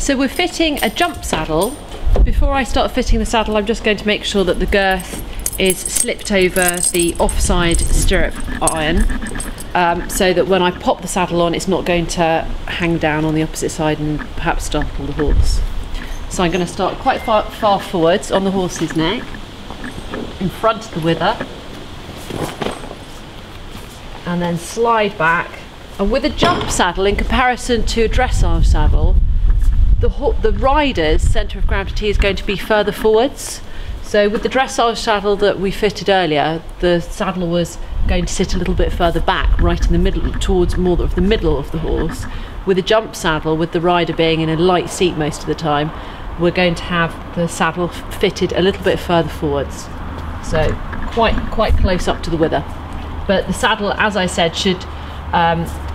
So we're fitting a jump saddle. Before I start fitting the saddle, I'm just going to make sure that the girth is slipped over the offside stirrup iron, so that when I pop the saddle on, it's not going to hang down on the opposite side and perhaps startle the horse. So I'm going to start quite far forwards on the horse's neck, in front of the wither, and then slide back. And with a jump saddle, in comparison to a dressage saddle, the rider's centre of gravity is going to be further forwards. So with the dressage saddle that we fitted earlier, the saddle was going to sit a little bit further back, right in the middle, towards more of the middle of the horse. With a jump saddle, with the rider being in a light seat most of the time, we're going to have the saddle fitted a little bit further forwards. So quite close up to the wither. But the saddle, as I said, should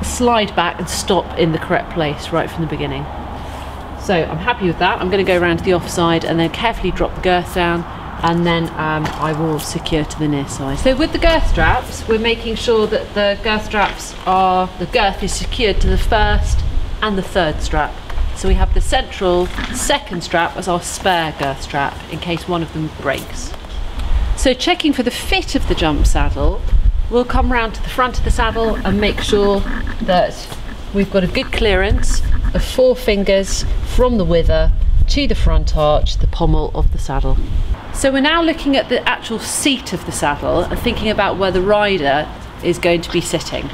slide back and stop in the correct place right from the beginning. So I'm happy with that. I'm going to go around to the offside and then carefully drop the girth down, and then I will secure to the near side. So with the girth straps, we're making sure that the girth is secured to the first and the third strap. So we have the central second strap as our spare girth strap in case one of them breaks. So checking for the fit of the jump saddle, we'll come round to the front of the saddle and make sure that we've got a good clearance of 4 fingers from the wither to the front arch, the pommel of the saddle. So we're now looking at the actual seat of the saddle and thinking about where the rider is going to be sitting.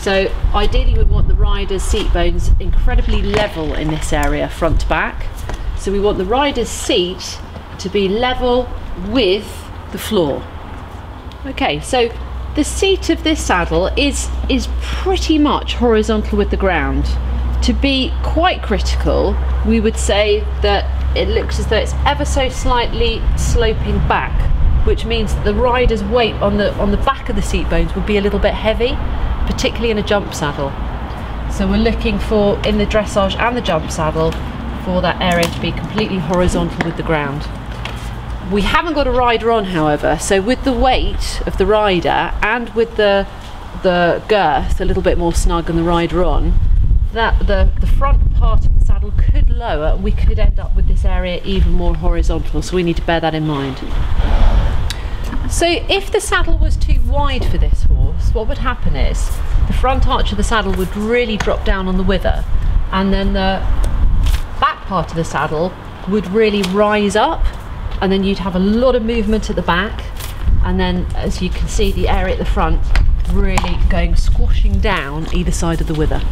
So ideally we want the rider's seat bones incredibly level in this area, front to back. So we want the rider's seat to be level with the floor. Okay, so the seat of this saddle is pretty much horizontal with the ground. To be quite critical, we would say that it looks as though it's ever so slightly sloping back, which means that the rider's weight on the back of the seat bones would be a little bit heavy, particularly in a jump saddle. So we're looking for, in the dressage and the jump saddle, for that area to be completely horizontal with the ground. We haven't got a rider on, however, so with the weight of the rider and with the girth a little bit more snug and the rider on, that the front part of the saddle could lower and we could end up with this area even more horizontal, so we need to bear that in mind. So if the saddle was too wide for this horse, what would happen is the front arch of the saddle would really drop down on the wither, and then the back part of the saddle would really rise up, and then you'd have a lot of movement at the back, and then as you can see the area at the front really going squashing down either side of the wither.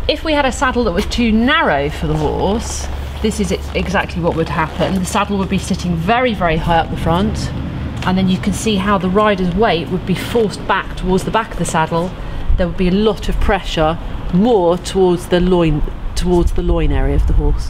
If we had a saddle that was too narrow for the horse, this is exactly what would happen. The saddle would be sitting very, very high up the front, and then you can see how the rider's weight would be forced back towards the back of the saddle. There would be a lot of pressure more towards the loin area of the horse.